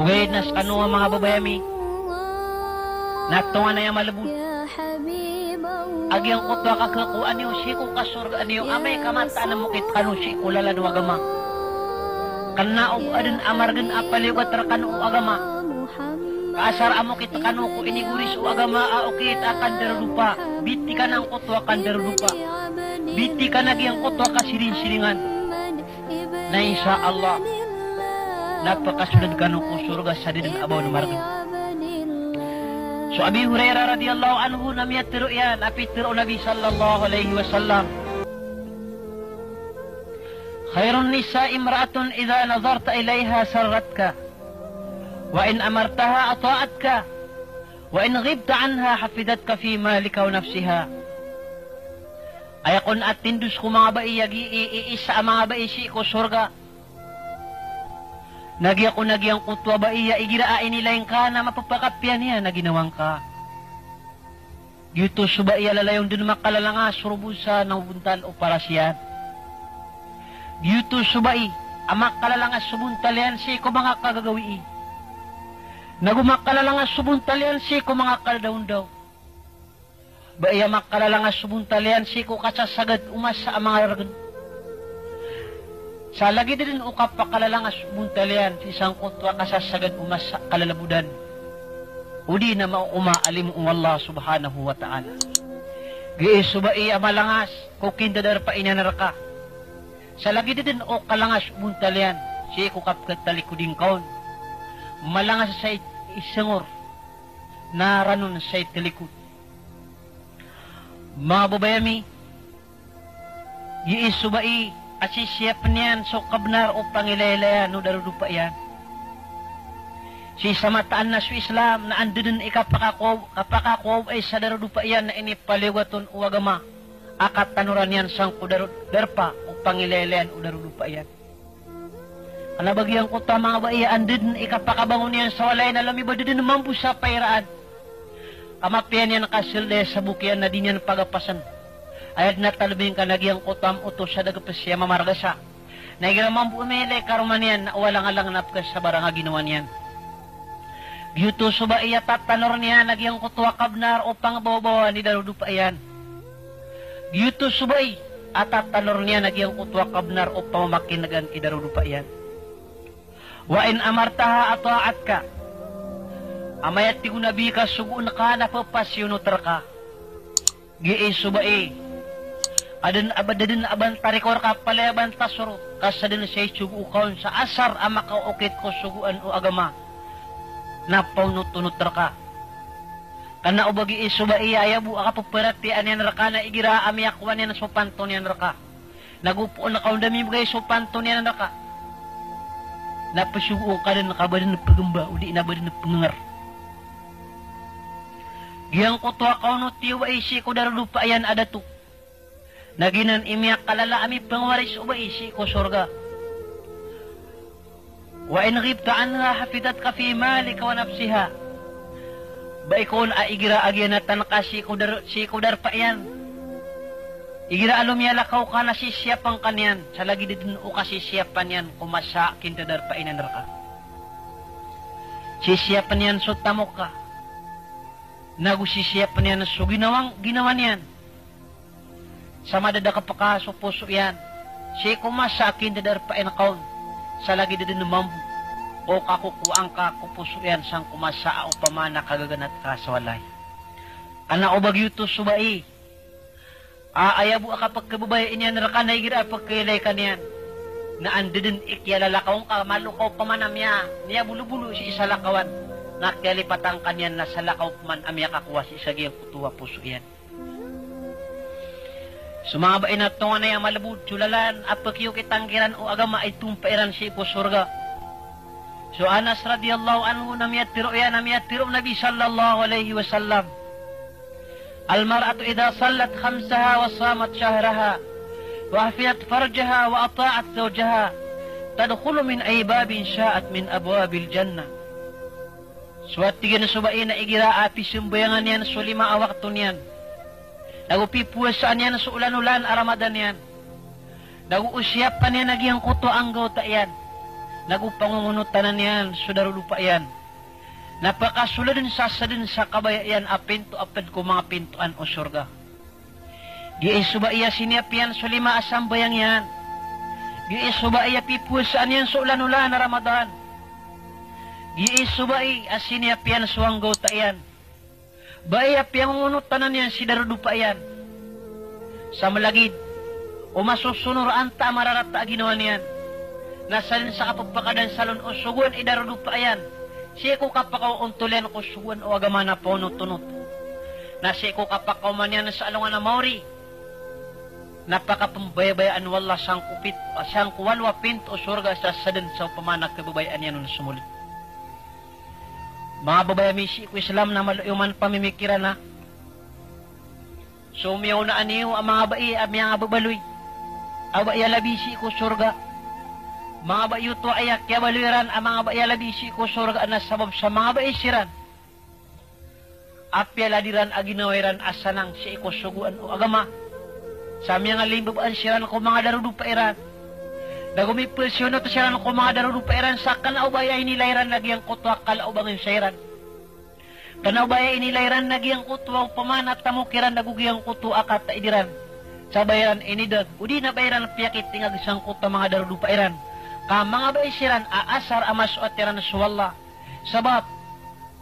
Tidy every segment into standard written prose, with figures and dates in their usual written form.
Ugay nas ano ang mga babayami. Natunga na yung malabud. Agyang kutwa kakakuan niyo si kung kasurga niyo amay kamata na mukit kanu si kulalan o agama. Kanaog adin amargan apaliwat rakanu o agama. Kaasar amo kita kanu ko iniguris o agama aukit akan darupa. Biti ka ng kutwa kan darupa. Biti ka nagyang kutwa kasiring-siringan. Na insya Allah napakasunod kanu ko surga sa din abaw na margan. So Abi Hurairah radhiyallahu anhu namiyatiru yan apitiru Nabi sallallahu alaihi wasallam. Khairun nisa imra'atun idha nazarta ilayha sarratka wa in amartaha ata'atka wa in ghibta anha hafidatka fi malika wa nafsiha. Ayakon at tindus ko mga baiyagi iisa mga baisi ko surga. Nagya ko nagyang kutwa ba iya igiraain nila yung ka na mapapakapyan niya na ginawang ka. Dito suba iya lalayong din makalalanga surubusa ng buntal o parasyan. Dito suba amak kalalanga subuntalian si ko mga kagagawi. Nagumakalala nga subuntalian si ko mga kaldaun daw. Ba iya makalala nga subuntalian si ko kasasagad umas sa mga ragan. Sa lagi din ukap pakalala nga subuntalian si isang kutwa kasasagad umas sa kalalabudan. Udi na maumaalim Allah subhanahu wa ta'ala. Giiso ba iya malangas kukindadar pa inanaraka. Sa lagi din o kalangas subuntalian si ko kapkatalikuding kaon. Malangas sa isangor na ranon sa itilikod. Mga babayami, giiso ba asisiyap niyan so kabnar o pangilaylayan no darudupa yan. Si samataan na sa Islam na andun kapakakob ay sa darudupa yan na inipaliwaton o agama. Akat tanuran yan sang kudarpa o pangilaylayan o darudupa yan. Kanabagyang ko ta mga baiya andun ikapakabangon yan sa walay na lamiba din mambu sa pairaan. Kamapian yan nakasilde sa bukyan na din yan pagapasan. Ayat na talabing ka nagyang kutam utos sa dagapasya mamargasa. Nagiramang bumili karuman yan na walang-alang napkas sa barang ginawa niyan. Giyuto suba iya tatanor niya nagyang kutwa kabnar o pangbawa ni darudupa yan. Giyuto suba at tatanor niya nagyang kutwa kabnar o pamamakinagan idarudupa yan. Wa in amartaha ata'at ka. Amayat ti gunabi ka sugun ka na papasyunutar ka. Gi'i suba Adan abadadin aban tarikor ka palayaban tasurot kasadin siya sugu kaon sa asar ama ka ukit ko suguan o agama na paunut-tunut ka. Kana ubagi isuba ayabu akapuperati anyan raka na igira amiyakwan yan sa panton yan raka. Nagupuon na kaundami mga sa panton yan raka. Napasugu ka din nakabadin na pagamba o di inabadin na pangangar. Giyang kutwa kaunot tiwa isi ko darudupa ayan adatu. Naginan imiyak kalala ami pangwaris o isi ko surga. Wa in ghibta anha hafidatka fi malika wa nafsiha. Ba ikon igira agyan na tanakasi si kudar pa yan. Igira alumya lakaw ka na sisiyapan kanyan. Sa lagi din o kasisiyapan yan kumasa kintadar pa inan raka. Sisiyapan yan so tamok ka. Nagusisiyapan yan so ginawan yan. Sa madada kapakaso puso yan. Si kumasa kintadar pa inakaon. Sa lagi din namambu. O kakukuang ka kupuso yan sang kumasa o pamana kagaganat ka sa walay. Ana o bagyuto subai. Ayabu ka pagkababayin yan raka na igira pagkailay ka niyan. Na andin ikyalalakaw ka malukaw pamanam niya. Niya bulu-bulu si isa lakawan. Nakyalipatang kanyan na sa lakaw paman amya kakuha si isa giyang kutuwa puso yan. Sumabay na tunga na yung malabud, sulalan, apakyo kitangkiran o agama ay tumpairan si po surga. So Anas radiyallahu anhu namiyatiro Nabi sallallahu alaihi wasallam. Al-mar'atu idha sallat khamsaha wa samat syahraha wa hafiyat farjaha wa ata'at zawjaha tadkhulu min ay babin sya'at min abwabil jannah. Suat tiga na subain na igira api sumbayangan yan so 5 awakto niyan. Nagupipuwasaan yan sa ulan-ulan aramadan yan. Naguusyapan yan nagyang kuto ang gauta yan. nagupangungunutan yan, sudaro lupa yan. Napakasulad sa sadin sa kabayan apinto apad ko mga pintuan o surga. Di isuba iya siniapian so 5 asam bayang yan. Di isuba iya pipusan yan so ulan-ulan na Ramadan. Di isuba iya siniapian so anggaw ta yan. Baya piangungunutan yan si darudupa yan. Sa malagid, o masusunuraan ta mararata ginawa niyan. Nasalin sa kapagpakadan salon o sugun idarudupa yan. Siya ko kapakaw untulian ko suwan o agamana po tunot. Na siya ko kapakaw man yan sa alungan na mauri. Napakapambaybayaan wala sang kupit, sang kuwalwa pinto o surga sa sadan sa pamanak kababayaan yan nun sumulit. Mga babaya misi ko Islam na malayuman pamimikiran na. Sumiyaw na aniyo ang mga bai, ang mga babaloy. Abaya labisi ko surga. Mga bayuto ayak kaya baluiran ang mga bayalabisi ko surga na sabab sa mga baisiran. Apya ladiran aginawiran asanang si iko suguan o agama. Sa mga limbabaan siran ko mga darudupairan. Nagumipulsyon na to siran ko mga darudupairan sa kanaubaya inilairan nagyang kutwa kalaubangin siran. Kanaubaya inilairan nagyang kutwa pamanat tamukiran nagugiyang kutwa akata idiran. Sa bayaran inidag, udi na bayaran piyakit tingag isang kutwa mga darudupairan. Ka mga baisiran aasar amas o atiran suwalla. Sabab,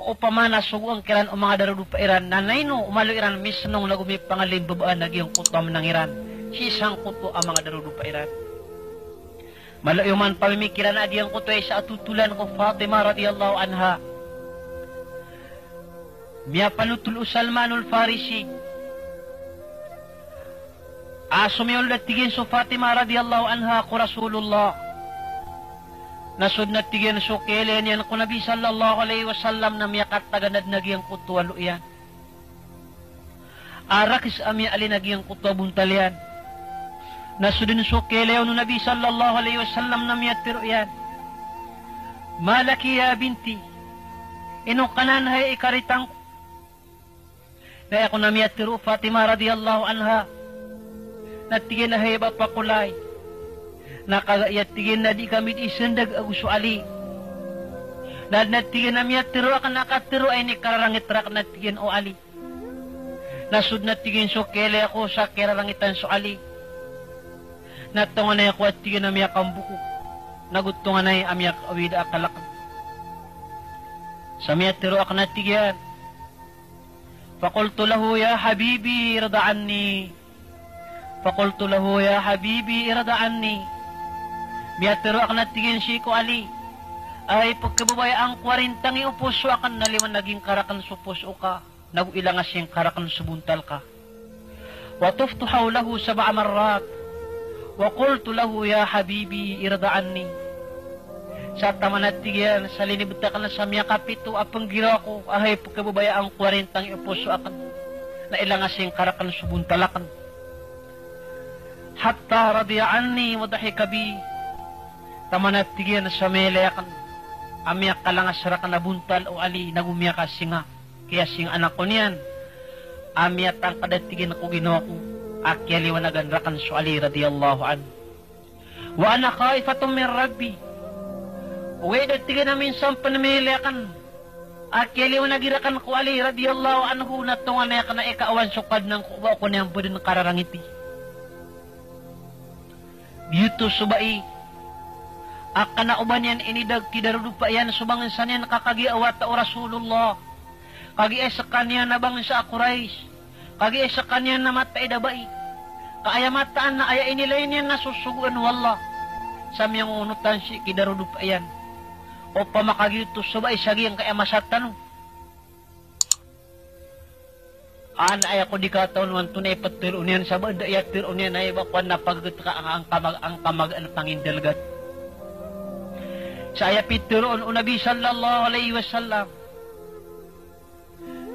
upamana suguang kiran o mga darudupairan na naino umaluiran misnong nagumi pangalim babaan nagyang kutom ng iran. Sisang kuto ang mga darudupairan. Malayuman pamimikiran nagyang kuto ay sa atutulan ko Fatima radiyallahu anha. Miya panutul Salmanul Farisi. Asumiyol natigin so Fatima radiyallahu anha ko Rasulullah. Nasud na tigyan so kailan yan ko Nabi sallallahu alaihi wasallam na miyakat taganad nagyang kuto aluyan. Arakis ami ali nagyang kuto buntalian. Nasud din so kailan no Nabi sallallahu alaihi wasallam na miyatiro yan. Malaki ya binti. Inong kanan hay ikaritang. Daya ko na miyatiro Fatima radiyallahu anha. Natigyan na hay bapakulay. Nakagayat tigin na di kami isendag aguso ali. Natigin na miya tiro akan nakatiro ay ni kararangit rak natigin o ali. Nasud natigin so kele ako sa kararangitan so ali. Natungan na ako at tigin na miya kambuko. Nagutungan na yung amyak awida akalakan. Sa miya tiro akan natigyan. Fakultu lahu ya habibi irada'anni. Fakultu lahu ya habibi irada'anni. Miyatero akan natigin si ko ali. Ay pagkababaya ang 40 iupuso akan naliman naging karakan supuso ka. Naguilangas yung karakan subuntal ka. Watuftu hawlahu 7 marrat. Wa qultu lahu ya habibi irada'anni. Sa taman natigyan, sa linibta ka na sa miya kapito, apang gira ko, ay pagkababaya ang 40 iupuso akan. Nailangas yung karakan subuntal akan. Hatta radiya'anni wadahika bi. Tamanat tigyan sa melekan. Amiyak kalangas rakan na buntal o ali nagumiyak ka singa. Kaya sing anak ko niyan. Amiyak ang kadatigyan ako ginawa ko. Akyaliwanagan rakan so ali radiyallahu an. Wa anak kaifatum min rabbi. Uwe datigyan namin sa panamelekan. Akyaliwanagirakan ko ali radiyallahu anhu. Natungan na yakan na ikaawan sukad ng kuwa ko niyang budin kararangiti. Biyuto subai. Akana uban yan inidag kidarudupa yan subangan sa niyan kakagiawat o Rasulullah. Kagi sa kanya nabang sa Quraish. Kagi sa kanya na mata idabay. Kaaya mataan na aya inilay niyan nasusuguan wala. Sa miyang unutan si kidarudupa yan. O pamakagito subay sagi ang kaya masatan. Ana ay ako di kataon wan tunay patiro niyan sa bada ya tiro niyan ay bakwan na pagka ang kamag ang pangindalgat. Saya pituron o Nabi sallallahu alaihi wasallam.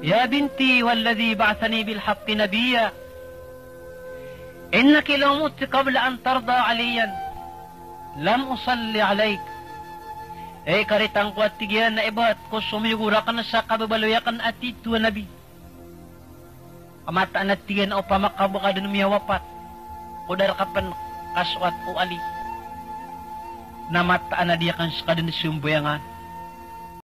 Ya binti walladhi ba'athani bil haqqi nabiyya. Innaki law mutti qabla an tarda aliyan. Lam usalli alayk. Karitang ko at tigyan na ibat ko sumigura ka na sa kababaloyakan at ito Nabi. Amataan at tigyan o pamakabukad na miyawapat. Kudar ka pan kaswat o ali. namataan na dia kan sa kadin sumbuyangan.